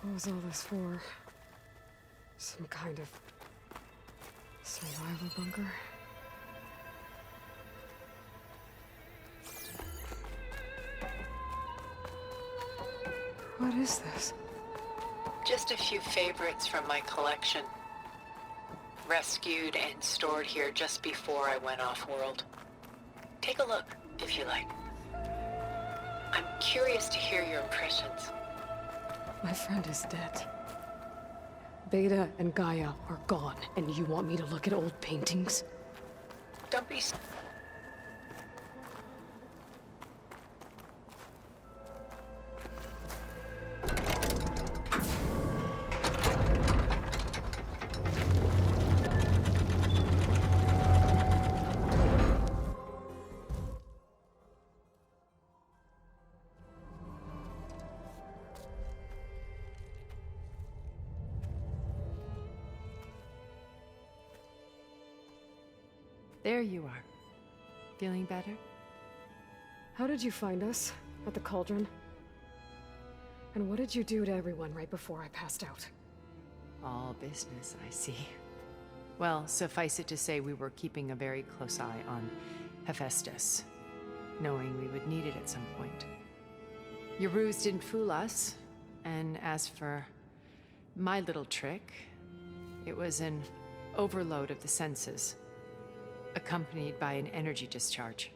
What was all this for? Some kind of survival bunker? What is this? Just a few favorites from my collection. Rescued and stored here just before I went off-world. Take a look, if you like. I'm curious to hear your impressions. My friend is dead. Beta and Gaia are gone, and you want me to look at old paintings? Don't be... There you are. Feeling better? How did you find us? At the cauldron? And what did you do to everyone right before I passed out? All business, I see. Well, suffice it to say we were keeping a very close eye on Hephaestus, knowing we would need it at some point. Your ruse didn't fool us, and as for my little trick, it was an overload of the senses, accompanied by an energy discharge.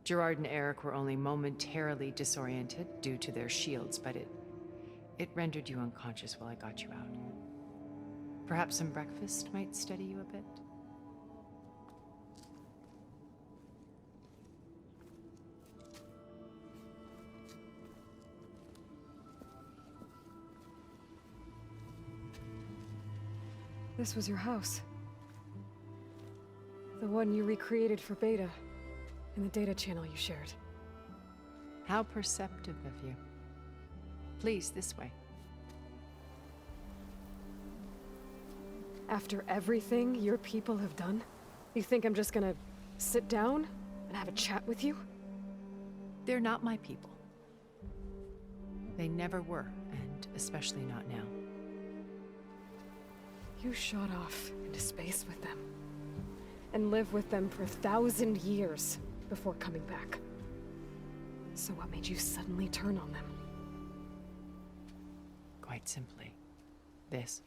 Gerard and Eric were only momentarily disoriented due to their shields, but it rendered you unconscious while I got you out. Perhaps some breakfast might steady you a bit? This was your house. The one you recreated for Beta, in the data channel you shared. How perceptive of you. Please, this way. After everything your people have done, you think I'm just gonna sit down and have a chat with you? They're not my people. They never were, and especially not now. You shot off into space with them, and lived with them for 1,000 years before coming back. So what made you suddenly turn on them? Quite simply, this.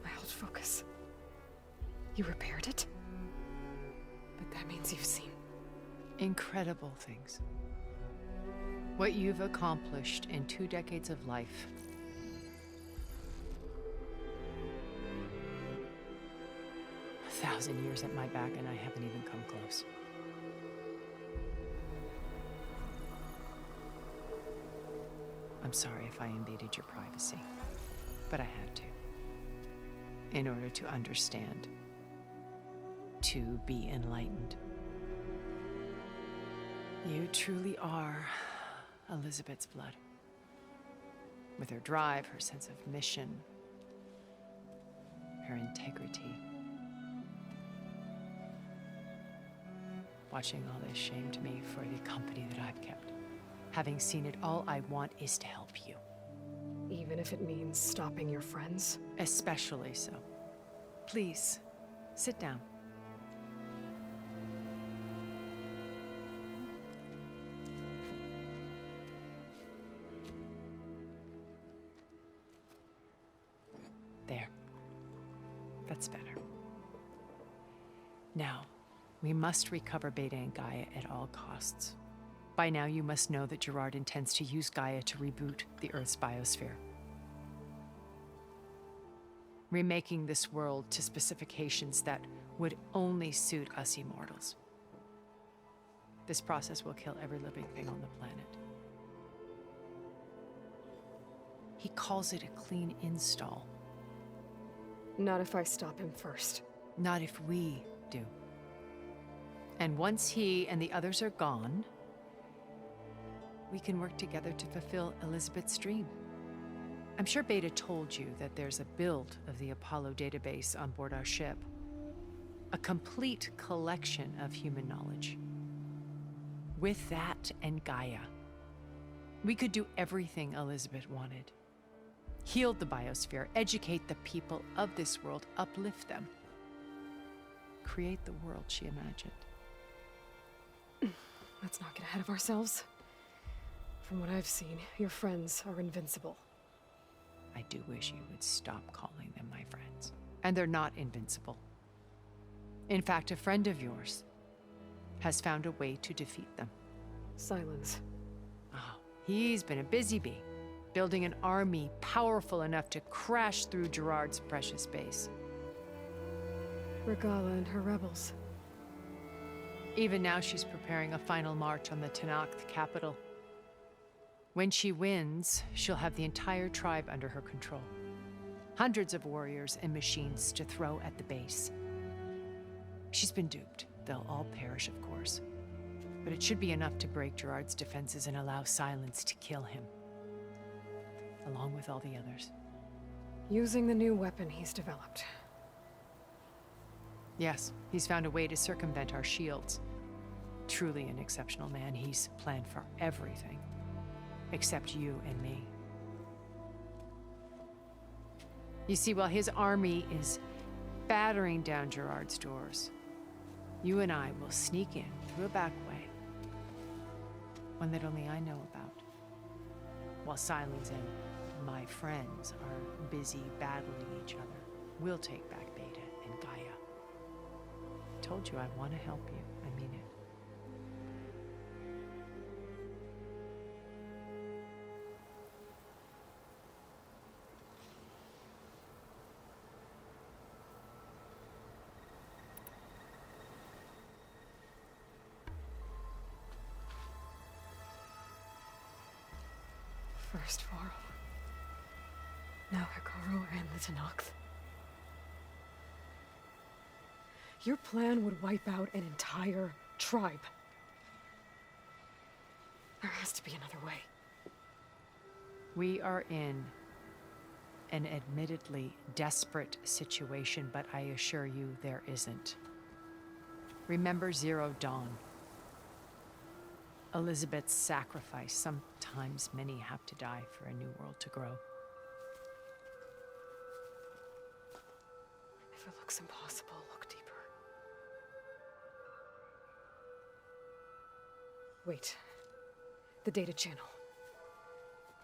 My old focus. You repaired it? But that means you've seen... Incredible things. What you've accomplished in 2 decades of life. A 1,000 years at my back, and I haven't even come close. I'm sorry if I invaded your privacy, but I had to. In order to understand. To be enlightened. You truly are Elizabeth's blood. With her drive, her sense of mission, her integrity. Watching all this shamed me for the company that I've kept. Having seen it, all I want is to help you. Even if it means stopping your friends? Especially so. Please, sit down. There. That's better. Now, we must recover Beta and Gaia at all costs. By now, you must know that Gerard intends to use Gaia to reboot the Earth's biosphere. Remaking this world to specifications that would only suit us immortals. This process will kill every living thing on the planet. He calls it a clean install. Not if I stop him first. Not if we do. And once he and the others are gone, we can work together to fulfill Elizabeth's dream. I'm sure Beta told you that there's a build of the Apollo database on board our ship. A complete collection of human knowledge. With that and Gaia, We could do everything Elizabeth wanted. Heal the biosphere, educate the people of this world, uplift them. Create the world she imagined. Let's not get ahead of ourselves. From what I've seen, your friends are invincible. I do wish you would stop calling them my friends. And they're not invincible. In fact, a friend of yours has found a way to defeat them. Silence. Oh, he's been a busy bee, building an army powerful enough to crash through Gerard's precious base. Regala and her rebels. Even now, she's preparing a final march on the THENKS capital. When she wins, she'll have the entire tribe under her control. Hundreds of warriors and machines to throw at the base. She's been duped. They'll all perish, of course. But it should be enough to break Gerard's defenses and allow Silence to kill him. Along with all the others. Using the new weapon he's developed. Yes, he's found a way to circumvent our shields. Truly an exceptional man. He's planned for everything. Except you and me. You see, while his army is battering down Gerard's doors, you and I will sneak in through a back way. One that only I know about. While Silence and my friends are busy battling each other, we'll take back Beta and Gaia. Told you I want to help you. I mean it. First Varl. Now Hikaru and the THENKS. Your plan would wipe out an entire tribe. There has to be another way. We are in an admittedly desperate situation, but I assure you there isn't. Remember Zero Dawn. Elizabeth's sacrifice. Sometimes many have to die for a new world to grow. If it looks impossible, look deeper. Wait. The data channel.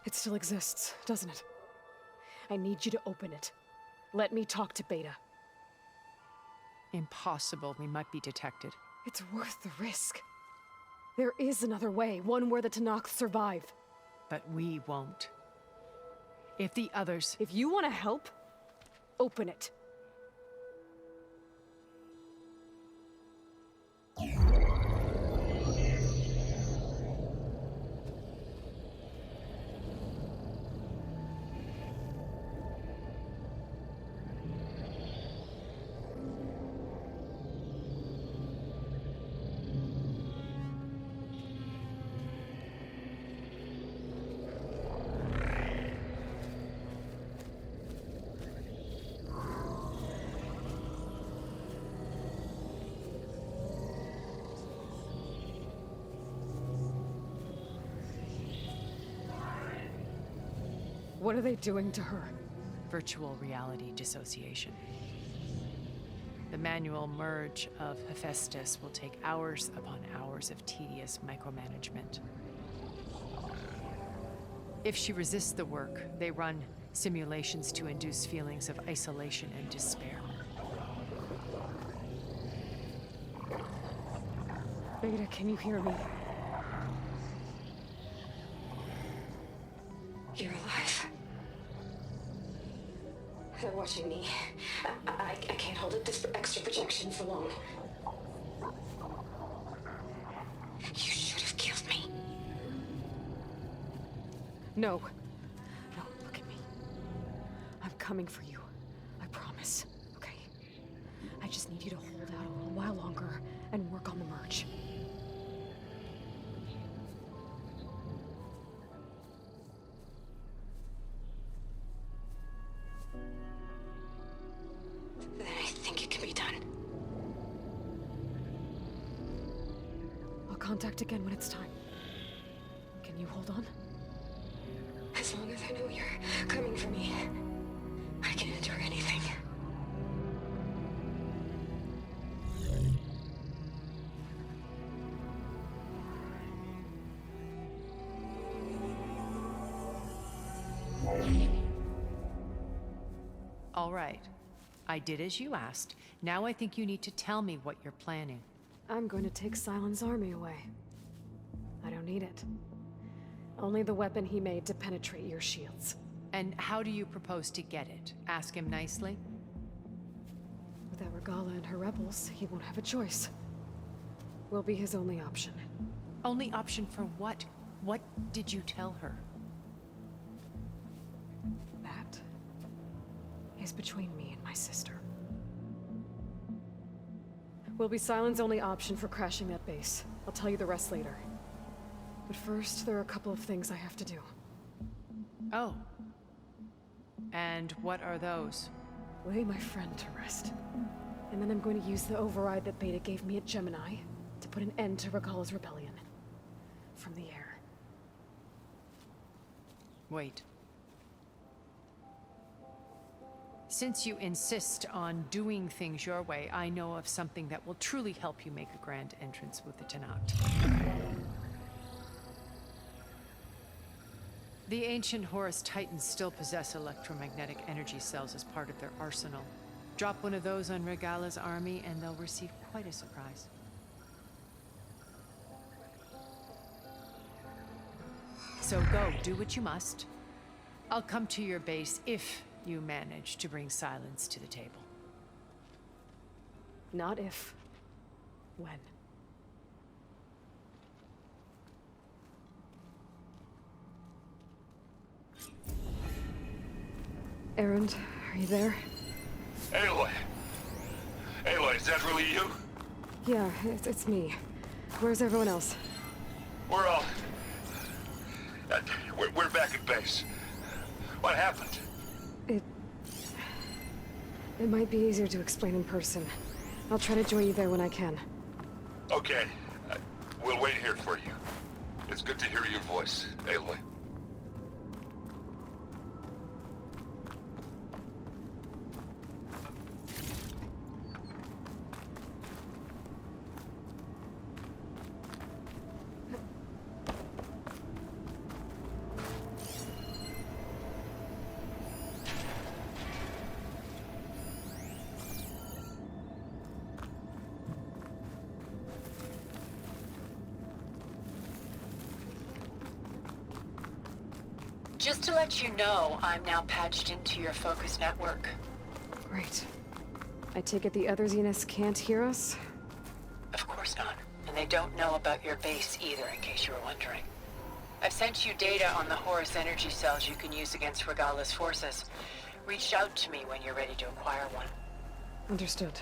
It still exists, doesn't it? I need you to open it. Let me talk to Beta. Impossible. We might be detected. It's worth the risk. There is another way, one where the THENKS survive. But we won't. If the others... If you want to help, open it. What are they doing to her? Virtual reality dissociation. The manual merge of Hephaestus will take hours upon hours of tedious micromanagement. If she resists the work, they run simulations to induce feelings of isolation and despair. Beta, can you hear me? You're alive. They're watching me. I can't hold up this extra projection for long. You should have killed me. No. No, look at me. I'm coming for you. I promise. Okay? I just need you to hold out a little while longer and work on the merge. Then I think it can be done. I'll contact again when it's time. Can you hold on? as I know you're coming for me, I can endure anything. All right. I did as you asked. Now I think you need to tell me what you're planning. I'm going to take Sylens' army away. I don't need it. Only the weapon he made to penetrate your shields. And how do you propose to get it? Ask him nicely? Without Regala and her rebels, he won't have a choice. We'll be his only option. Only option for what? What did you tell her? That is between me and my sister. Will be Sylens' only option for crashing that base. I'll tell you the rest later. But first, there are a couple of things I have to do. Oh. And what are those? Lay my friend to rest. And then I'm going to use the override that Beta gave me at Gemini to put an end to Regala's rebellion. From the air. Wait. Since you insist on doing things your way, I know of something that will truly help you make a grand entrance with the Tenat. The ancient Horus Titans still possess electromagnetic energy cells as part of their arsenal. Drop one of those on Regala's army and they'll receive quite a surprise. So go, do what you must. I'll come to your base if you manage to bring Sylens to the table. Not if. When. Erend, are you there? Aloy! Aloy, is that really you? Yeah, it's me. Where's everyone else? We're all... we're back at base. What happened? It might be easier to explain in person. I'll try to join you there when I can. Okay. We'll wait here for you. It's good to hear your voice, Aloy. Just to let you know, I'm now patched into your focus network. Great. I take it the other Zeniths can't hear us? Of course not. And they don't know about your base either, in case you were wondering. I've sent you data on the Horus energy cells you can use against Regala's forces. Reach out to me when you're ready to acquire one. Understood.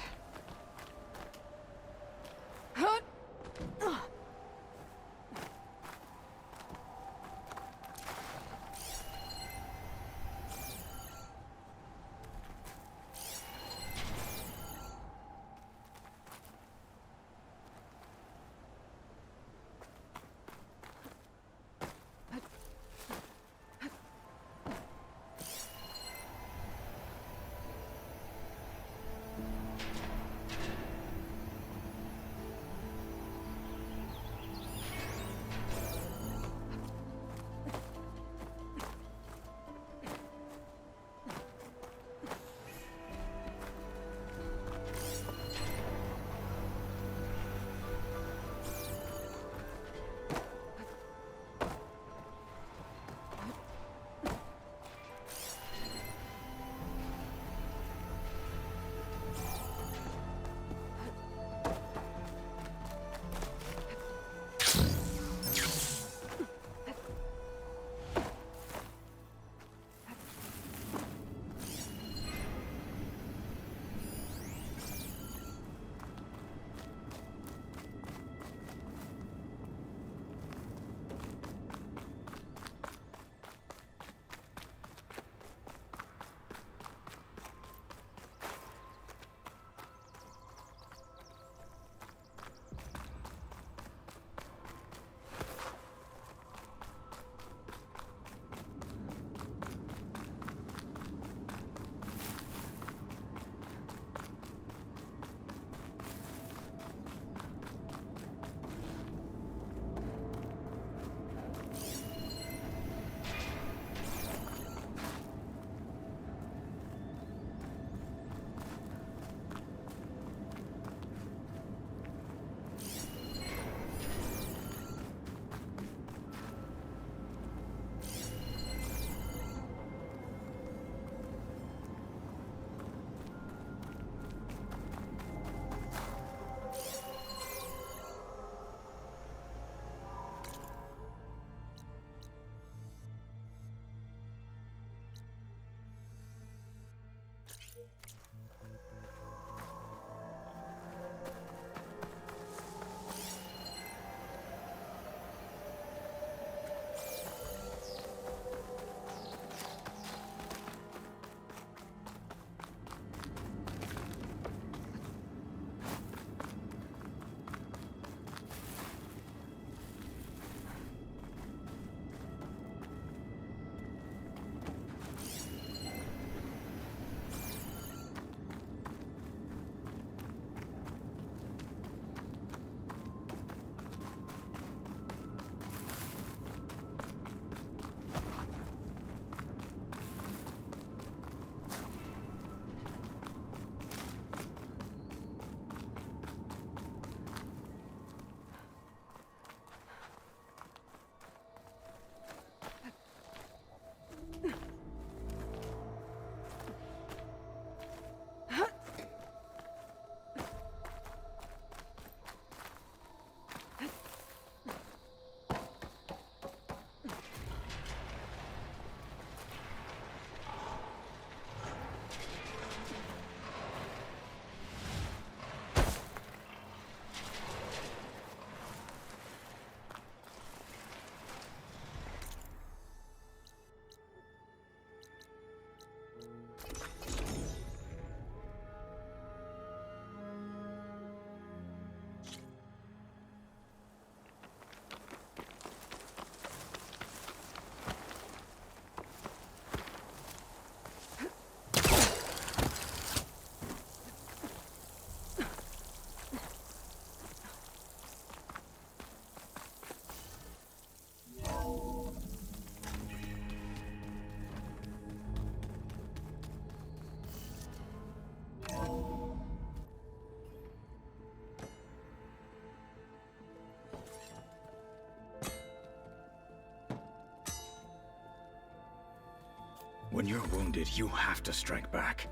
When you're wounded, you have to strike back.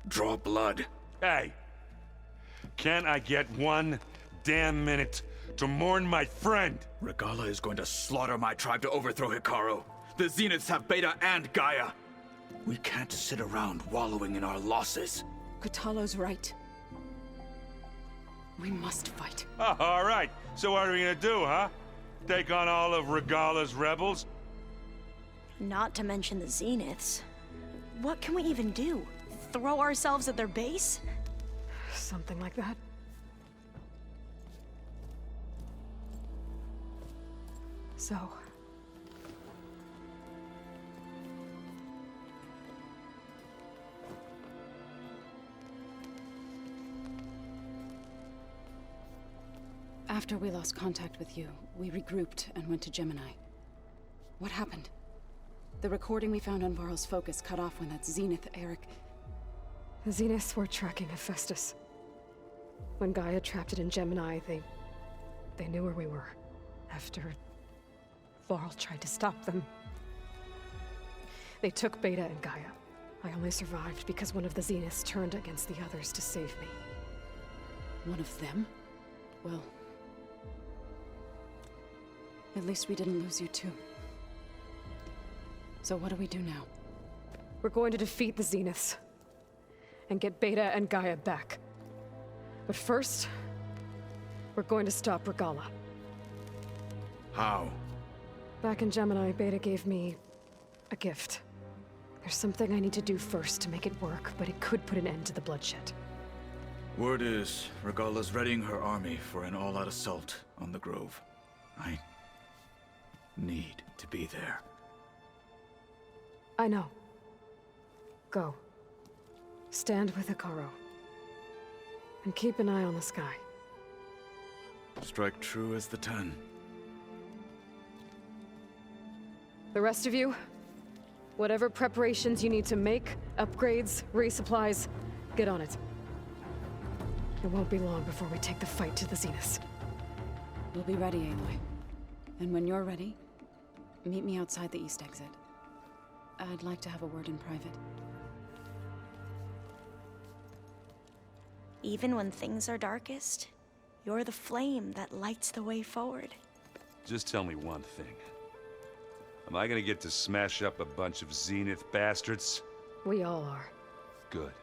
Draw blood. Hey! Can't I get one damn minute to mourn my friend? Regala is going to slaughter my tribe to overthrow Hikaru. The Zeniths have Beta and Gaia. We can't sit around wallowing in our losses. Kotallo's right. We must fight. Oh, all right. So what are we gonna do, huh? Take on all of Regala's rebels? Not to mention the Zeniths. What can we even do? Throw ourselves at their base? Something like that. So... After we lost contact with you, we regrouped and went to Gemini. What happened? The recording we found on Varl's focus cut off when that Zenith Eric... The Zeniths were tracking Hephaestus. When Gaia trapped it in Gemini, they knew where we were. After Varl tried to stop them. They took Beta and Gaia. I only survived because one of the Zeniths turned against the others to save me. One of them? Well... at least we didn't lose you too. So what do we do now? We're going to defeat the Zeniths. And get Beta and Gaia back. But first... we're going to stop Regala. How? Back in Gemini, Beta gave me... a gift. There's something I need to do first to make it work, but it could put an end to the bloodshed. Word is, Regala's readying her army for an all-out assault on the Grove. I need to be there. I know. Go. Stand with Hikaru. And keep an eye on the sky. Strike true as the 10. The rest of you, whatever preparations you need to make, upgrades, resupplies, get on it. It won't be long before we take the fight to the Zeniths. We'll be ready, Aloy. And when you're ready, meet me outside the east exit. I'd like to have a word in private. Even when things are darkest, you're the flame that lights the way forward. Just tell me one thing. Am I gonna get to smash up a bunch of Zenith bastards? We all are. Good.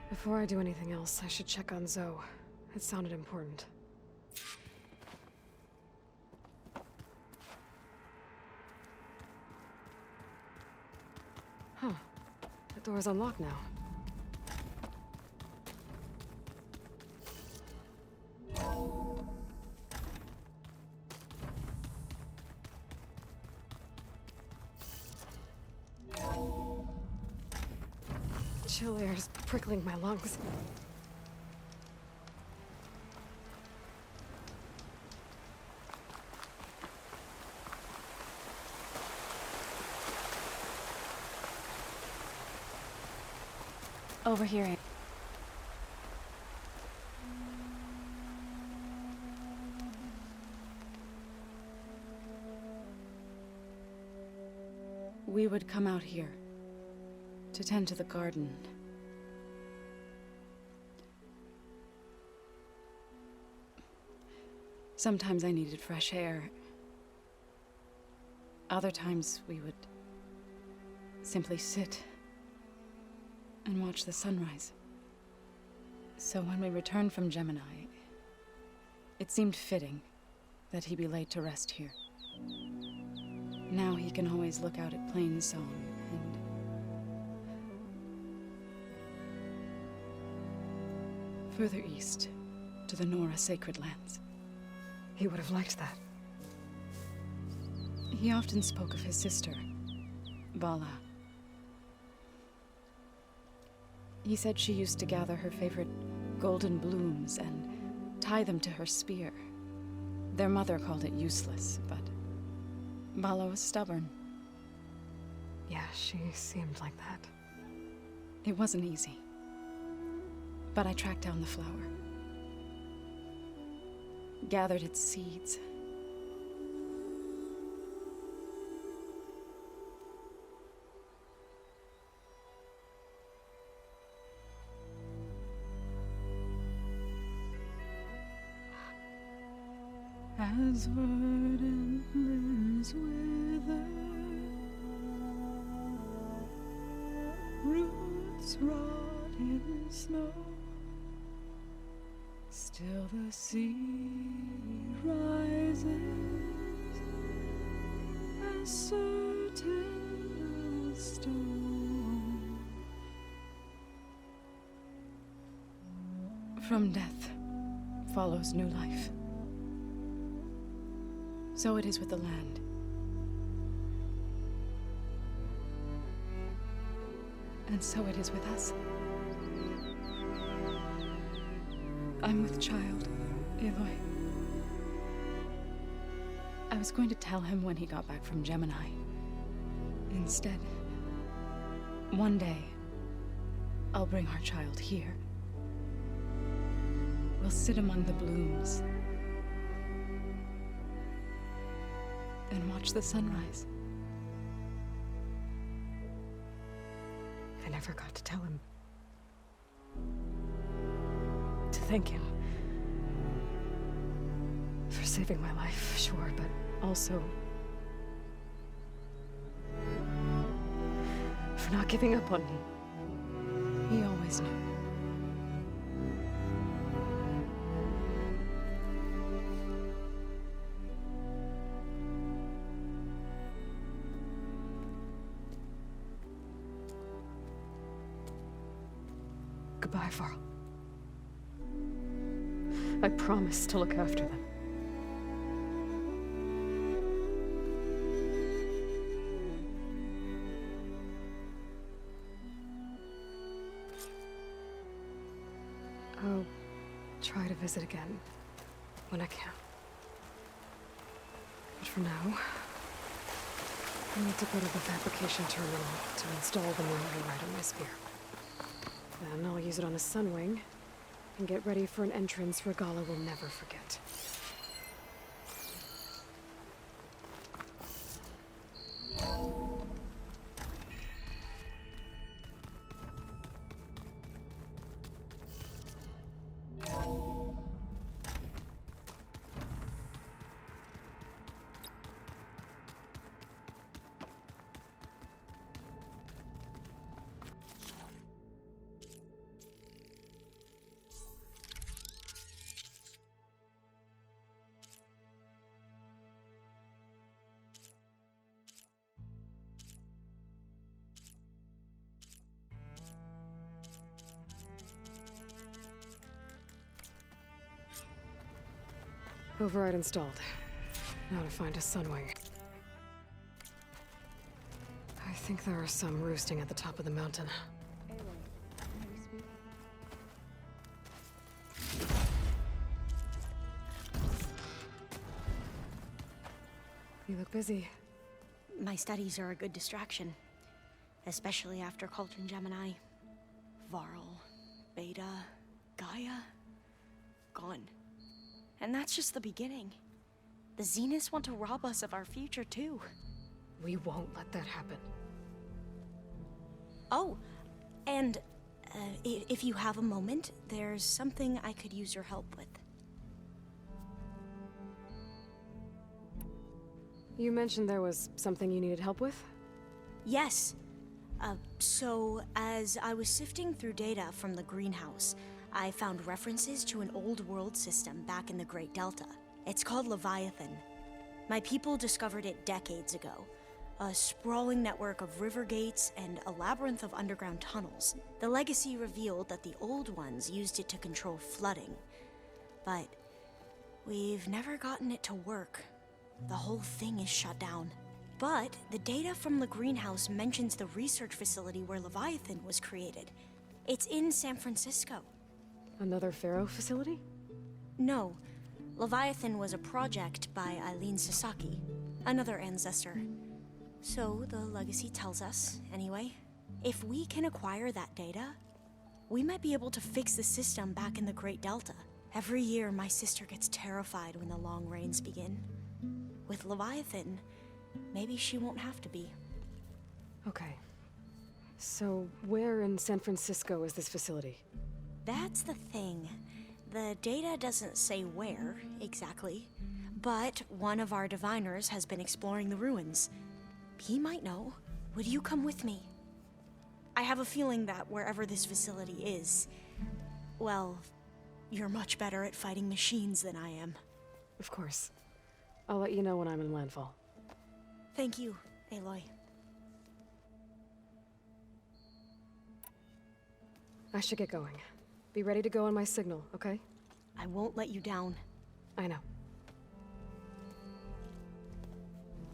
Before I do anything else, I should check on Zoe. It sounded important. Huh. The door's unlocked now. Chill air's prickling my lungs. Over here. We would come out here to tend to the garden. Sometimes I needed fresh air. Other times we would simply sit and watch the sunrise. So when we returned from Gemini, it seemed fitting that he be laid to rest here. Now he can always look out at Plain Song and... further east, to the Nora Sacred Lands. He would have liked that. He often spoke of his sister, Vala. He said she used to gather her favorite golden blooms and tie them to her spear. Their mother called it useless, but Vala was stubborn. Yeah, she seemed like that. It wasn't easy. But I tracked down the flower. Gathered its seeds. As verdant limbs wither, roots rot in snow, still the sea rises, as certain as stone. From death follows new life. So it is with the land. And so it is with us. I'm with child, Aloy. I was going to tell him when he got back from Gemini. Instead, one day, I'll bring our child here. We'll sit among the blooms and watch the sunrise. I never got to tell him. To thank him. For saving my life, sure, but also for not giving up on me. He always knew. Goodbye, Varl. I promise to look after them. I'll try to visit again when I can. But for now, I need to go to the fabrication terminal to install the memory right on my spear. Then I'll use it on a sunwing and get ready for an entrance Regala will never forget. Override installed. Now to find a sunwing. I think there are some roosting at the top of the mountain. You look busy. My studies are a good distraction. Especially after Cauldron Gemini. Varl, Beta, Gaia, gone. And that's just the beginning. The Zeniths want to rob us of our future, too. We won't let that happen. Oh, and if you have a moment, there's something I could use your help with. You mentioned there was something you needed help with? Yes. So, as I was sifting through data from the greenhouse, I found references to an old world system back in the Great Delta. It's called Leviathan. My people discovered it decades ago. A sprawling network of river gates and a labyrinth of underground tunnels. The legacy revealed that the old ones used it to control flooding. But we've never gotten it to work. The whole thing is shut down. But the data from the greenhouse mentions the research facility where Leviathan was created. It's in San Francisco. Another Pharaoh facility? No. Leviathan was a project by Eileen Sasaki, another ancestor. So the legacy tells us, anyway. If we can acquire that data, we might be able to fix the system back in the Great Delta. Every year, my sister gets terrified when the long rains begin. With Leviathan, maybe she won't have to be. Okay. So, where in San Francisco is this facility? That's the thing. The data doesn't say where, exactly. but one of our diviners has been exploring the ruins. He might know. Would you come with me? I have a feeling that wherever this facility is, well, you're much better at fighting machines than I am. Of course. I'll let you know when I'm in landfall. Thank you, Aloy. I should get going. Be ready to go on my signal, okay? I won't let you down. I know.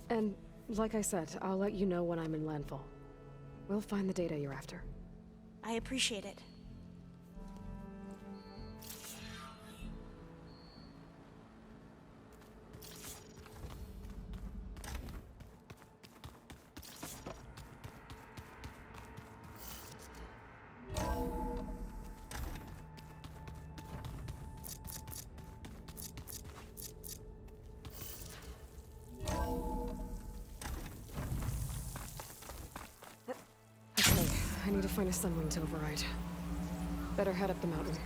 And, like I said, I'll let you know when I'm in landfall. We'll find the data you're after. I appreciate it. Okay, I need to find a sunwing to override. Better head up the mountain.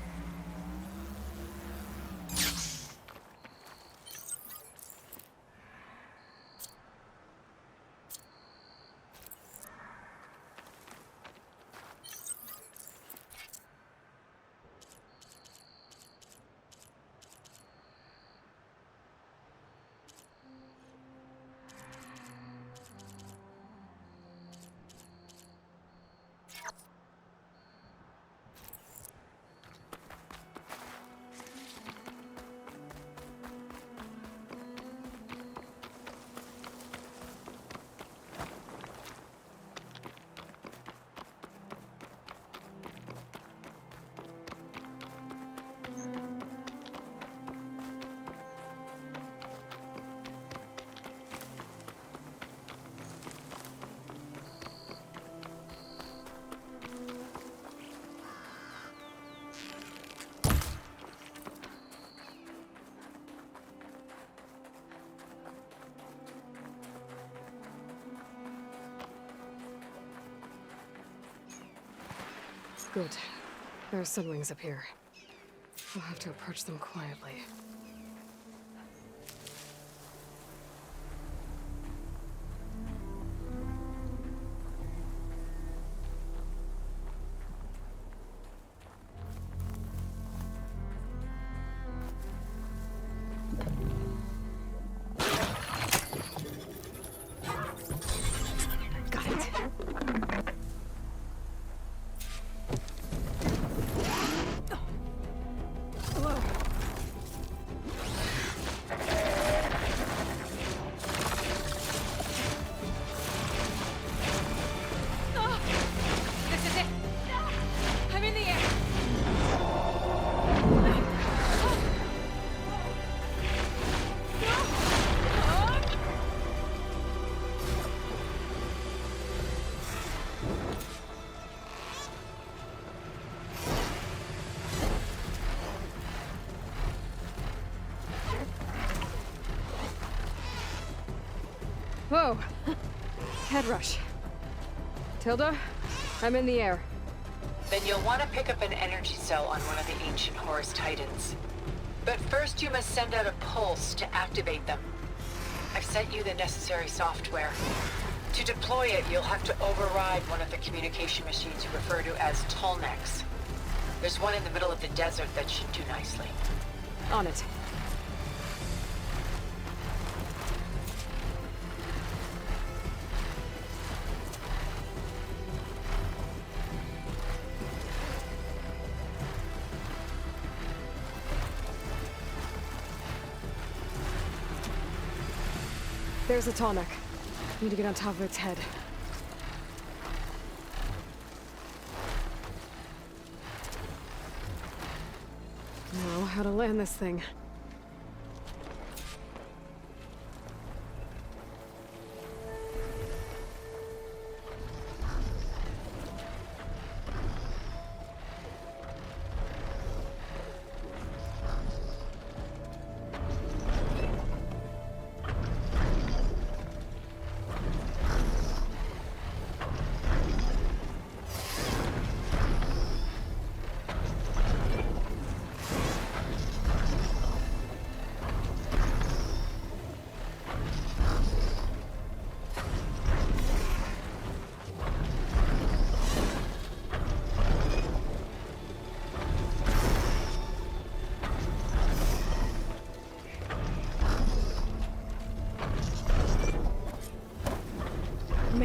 Good. There are sunwings up here. We'll have to approach them quietly. Got it. Whoa! Head rush. Tilda, I'm in the air. Then you'll want to pick up an energy cell on one of the ancient Horus Titans. But first you must send out a pulse to activate them. I've sent you the necessary software. To deploy it, you'll have to override one of the communication machines you refer to as THENKS. There's one in the middle of the desert that should do nicely. On it. There's a tall neck. Need to get on top of its head. Know how to land this thing.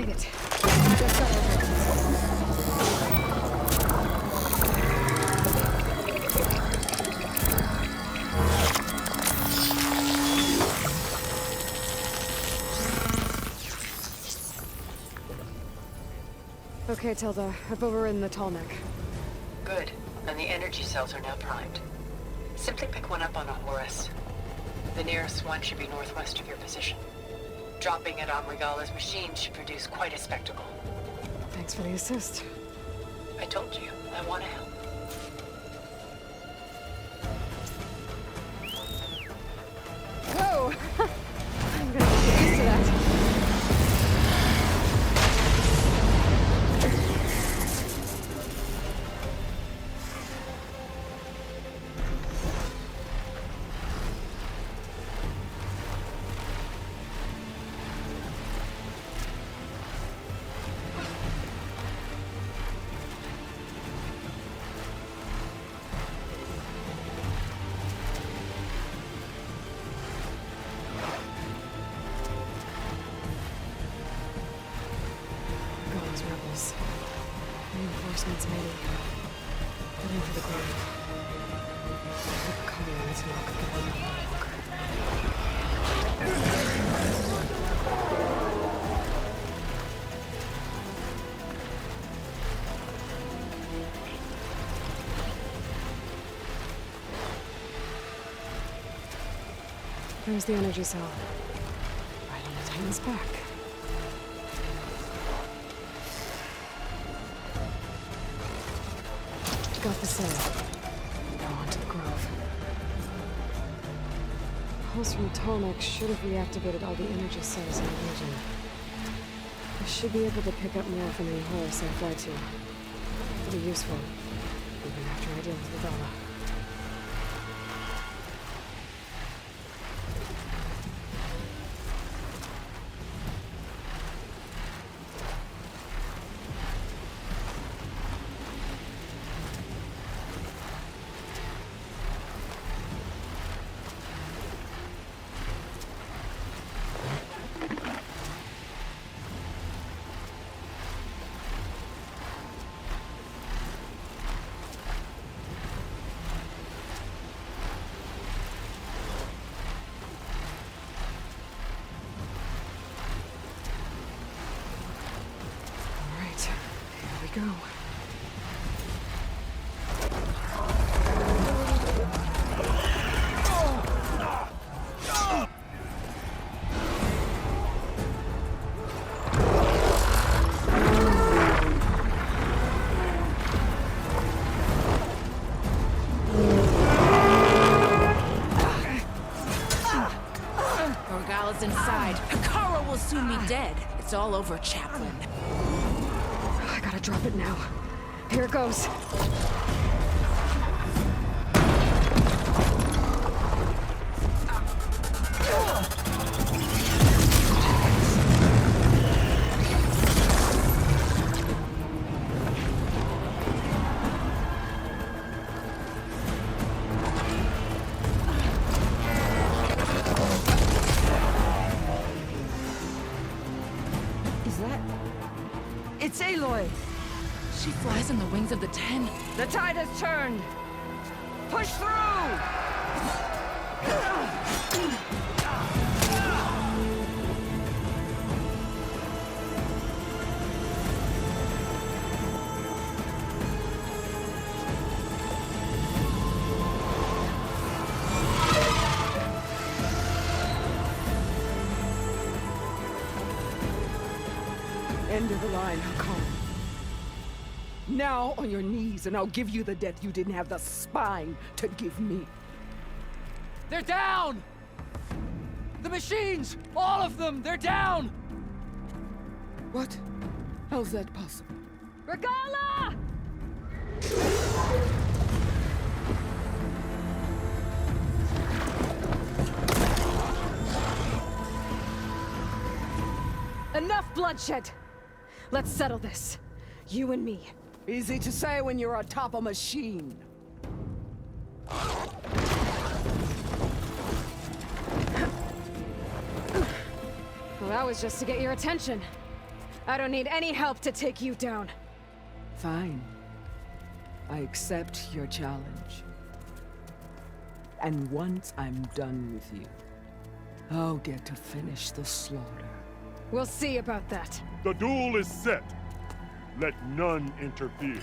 made it. Just got over. Okay, Tilda. I've overridden the tall neck. Good. And the energy cells are now primed. Simply pick one up on a Horus. The nearest one should be northwest of your position. Dropping it on Regala's machine should produce quite a spectacle. Thanks for the assist. I told you, I want to help. Whoa! I'm gonna get used to that. Those rebels. Reinforcements many. Heading for the grave. The colony is not going to be up any longer. There's the energy cell. Right on the Titan's back. Got the cell. Now onto the grove. The pulse from Tolmec should have reactivated all the energy cells in the region. I should be able to pick up more from any Horus I fly to. It'll be useful, even after I deal with Regala. Go. Regala's inside. Hikara will soon be dead. It's all over, Chaplain. I gotta drop it now. Here it goes. Is that... It's Aloy! She flies on the wings of the 10. The tide has turned! Push through! End of the line, Hakan. Now on your knees, and I'll give you the death you didn't have the spine to give me. They're down! The machines! All of them! They're down! What? How's that possible? Regala! Enough bloodshed! Let's settle this. You and me. Easy to say when you're atop a machine. Well, that was just to get your attention. I don't need any help to take you down. Fine. I accept your challenge. And once I'm done with you, I'll get to finish the slaughter. We'll see about that. The duel is set. Let none interfere.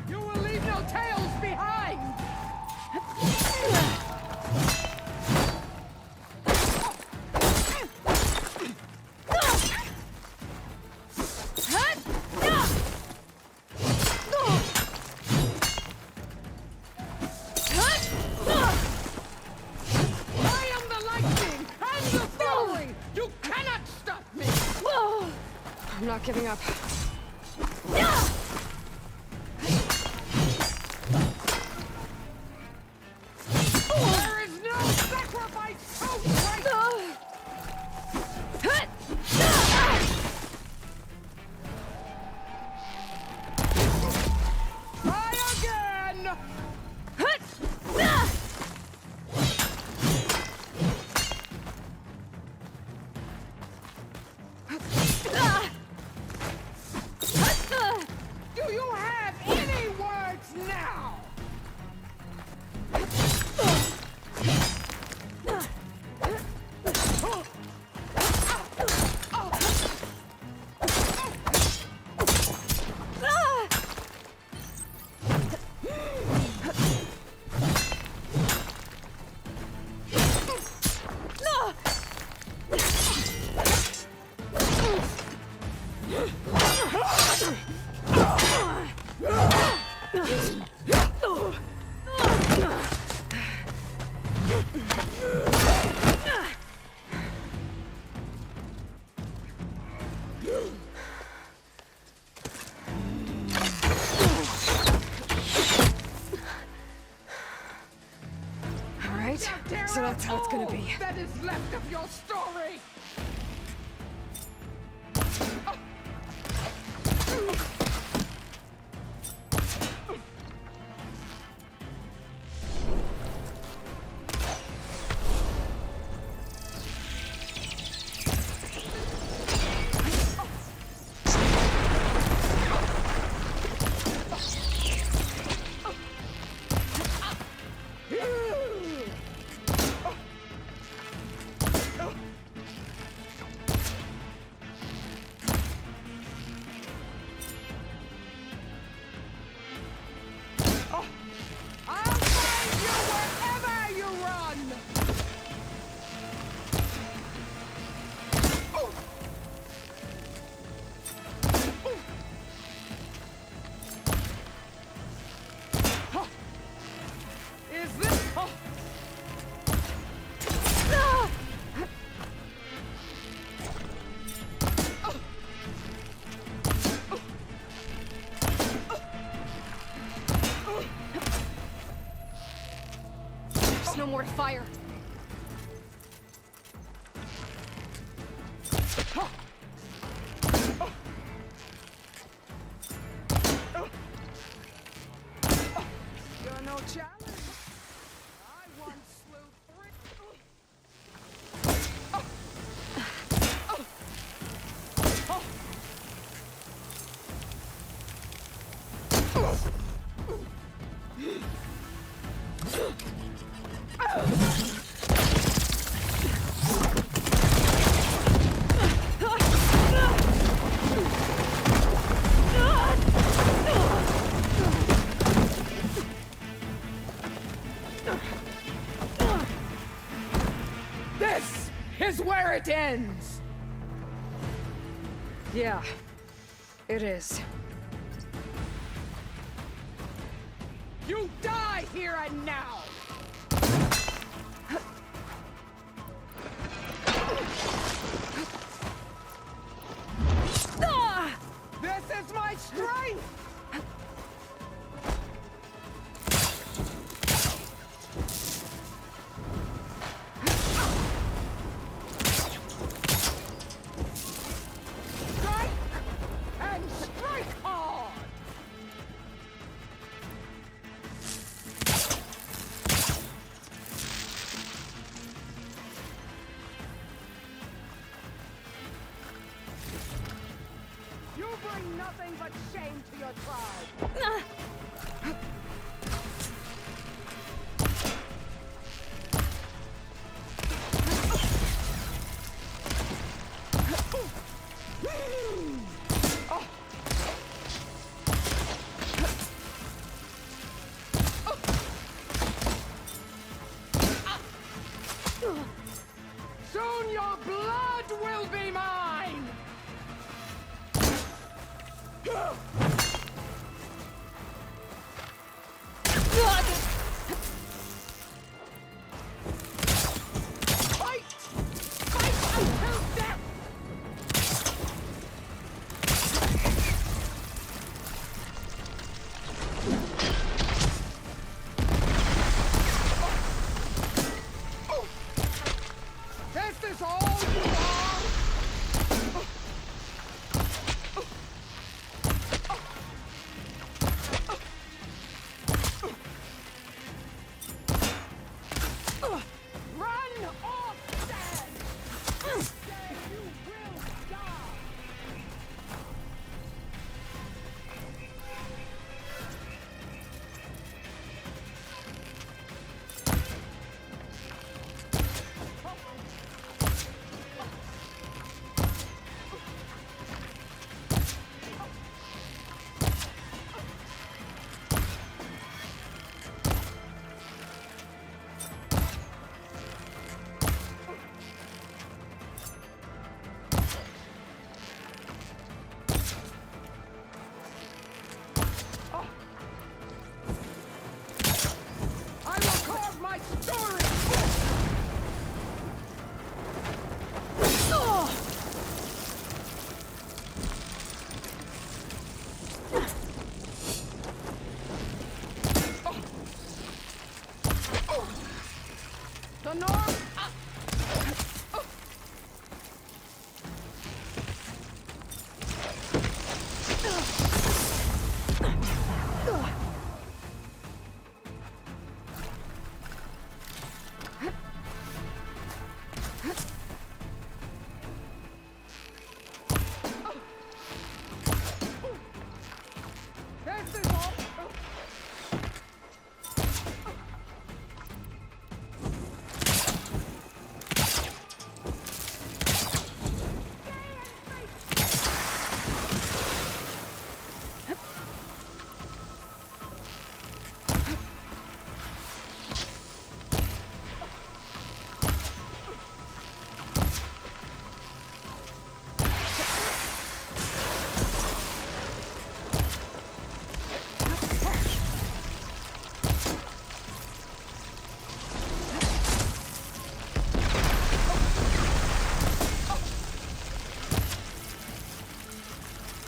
You will leave no tails behind! I am the lightning and the fury! You cannot stop me! I'm not giving up. There is no sacrifice so great! Try again! Do you have any words now? All right, so that's how it's gonna be. All that is left of your story! I'll find you wherever you run! Is this... There's no more to fire. You're no challenge. I once slew 3... This is where it ends! Yeah, it is. You die here and now! This is my strength! Strike! And strike hard! such shame to your tribe! Soon your blood will be mine! Fight! Fight until death! Is this all you are? Run or stand! Then you will die! I will carve my story! The North! This is all!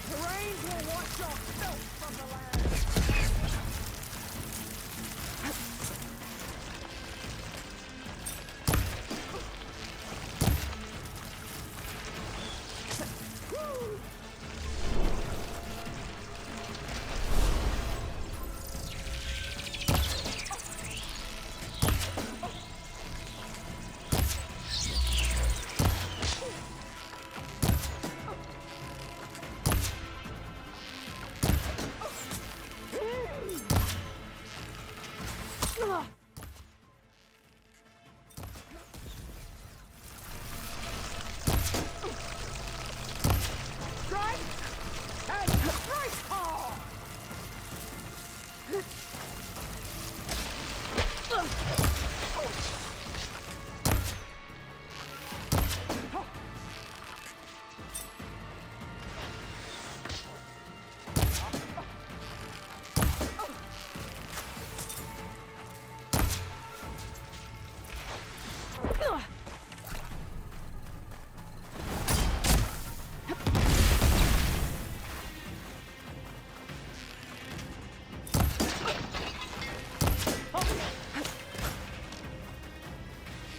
The rains will wash your filth from the land! Strike! And strike hard!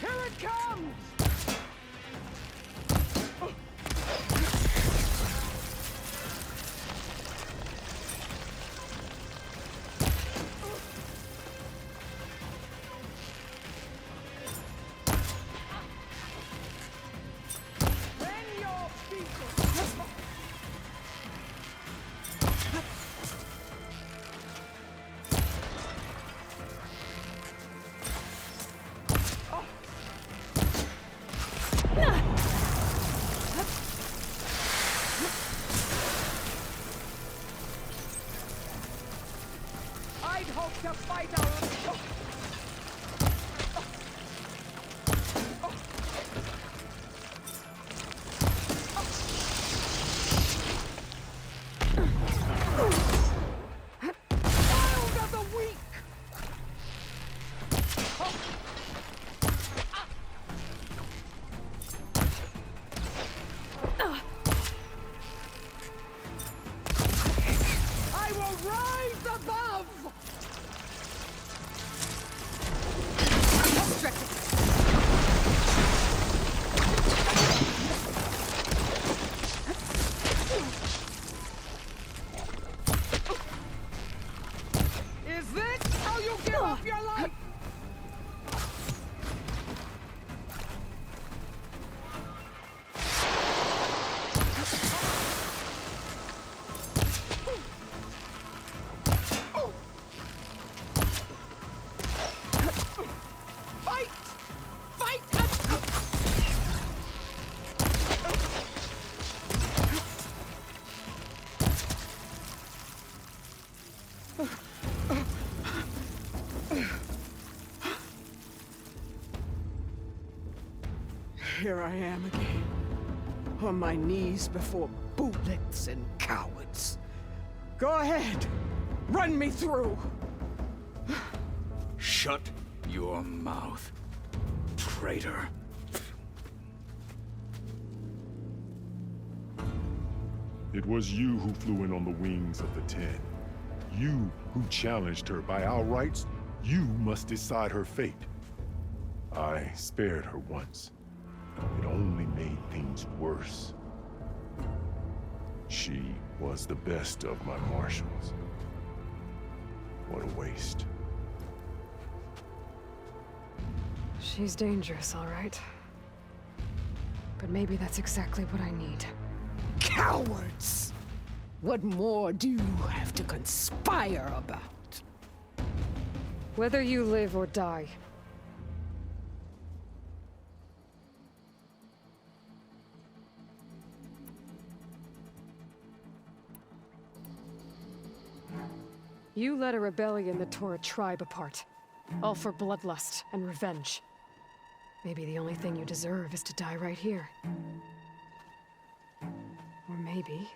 Here it comes! When your people Here I am again, on my knees before bootlicks and cowards. Go ahead, run me through. Shut your mouth, traitor. It was you who flew in on the wings of the 10. You who challenged her. By our rights, you must decide her fate. I spared her once. It only made things worse. She was the best of my marshals. What a waste. She's dangerous, all right. But maybe that's exactly what I need. Cowards! What more do you have to conspire about? Whether you live or die. You led a rebellion that tore a tribe apart. All for bloodlust and revenge. Maybe the only thing you deserve is to die right here. Or maybe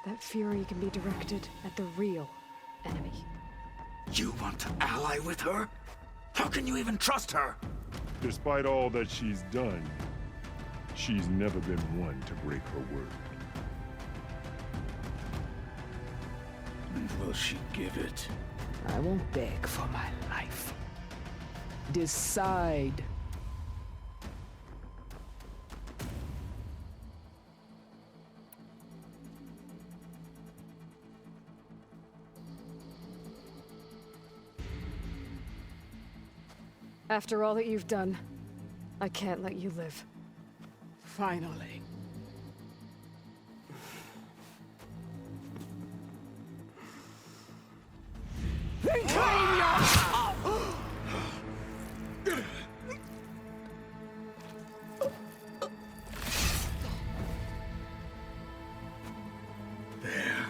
that fury can be directed at the real enemy. You want to ally with her? How can you even trust her? Despite all that she's done, she's never been one to break her word. And will she give it? I won't beg for my life. Decide. After all that you've done, I can't let you live. Finally. Then claim your... There.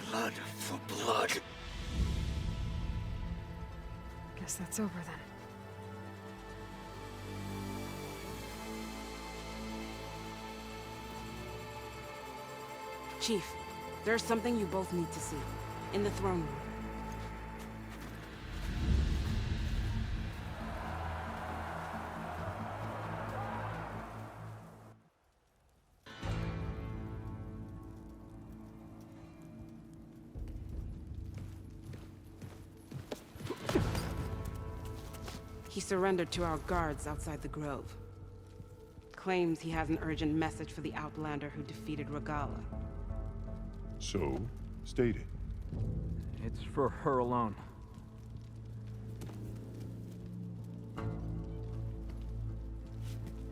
Blood for blood. Guess that's over then. Chief, there's something you both need to see. In the throne room. He surrendered to our guards outside the grove. Claims he has an urgent message for the Outlander who defeated Regala. So, state it. It's for her alone.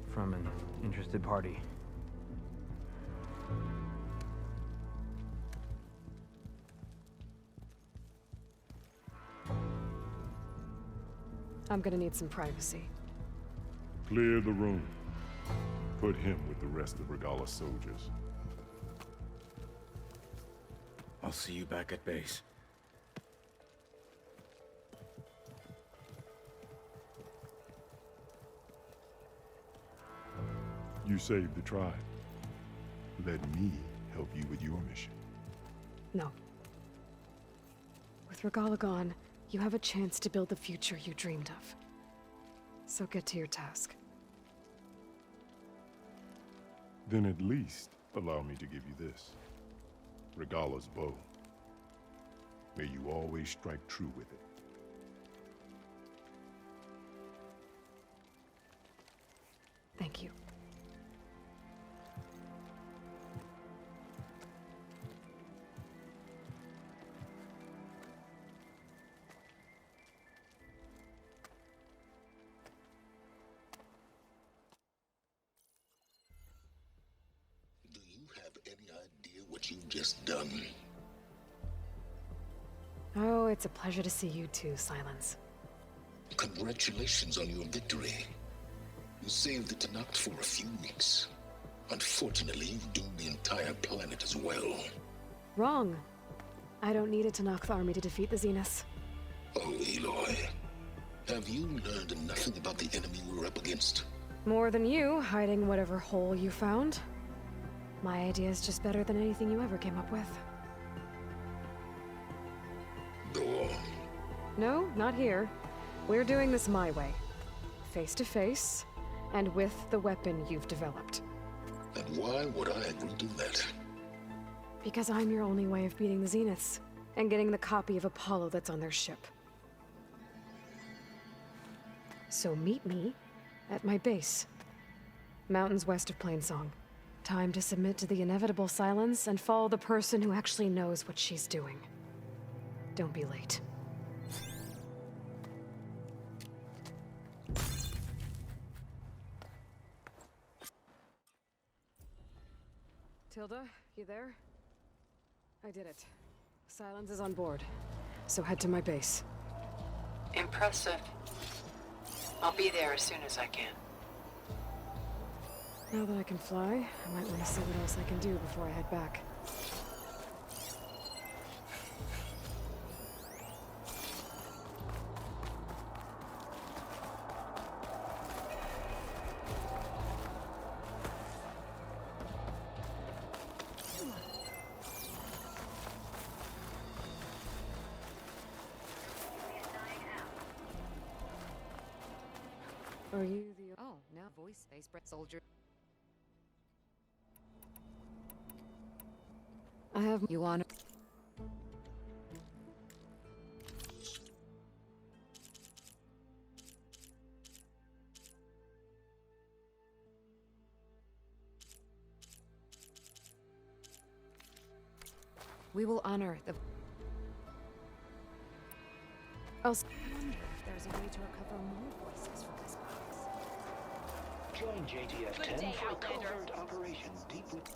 From an interested party. I'm gonna need some privacy. Clear the room. Put him with the rest of Regala's soldiers. I'll see you back at base. You saved the tribe. Let me help you with your mission. No. With Regala gone, you have a chance to build the future you dreamed of. So get to your task. Then at least allow me to give you this. Regala's bow. May you always strike true with it. Thank you. Do you have any idea what you've just done? Oh, it's a pleasure to see you too, Silence. Congratulations on your victory. You saved the Tenakth for a few weeks. Unfortunately, you've doomed the entire planet as well. Wrong. I don't need a Tenakth army to defeat the Zeniths. Oh, Aloy. Have you learned nothing about the enemy we're up against? More than you, hiding whatever hole you found. My idea is just better than anything you ever came up with. Go on. No, not here. We're doing this my way. Face to face, and with the weapon you've developed. And why would I agree to that? Because I'm your only way of beating the Zeniths, and getting the copy of Apollo that's on their ship. So meet me at my base. Mountains west of Plainsong. Time to submit to the inevitable silence and follow the person who actually knows what she's doing. Don't be late. Tilda, you there? I did it. Silence is on board, so head to my base. Impressive. I'll be there as soon as I can. Now that I can fly, I might want to see what else I can do before I head back. Are you the... Oh, now voice space Brett soldier. I have you on. We will honor the... I wonder if there's a way to recover more voices from this box. Join JTF-10 for a covert operation deep with...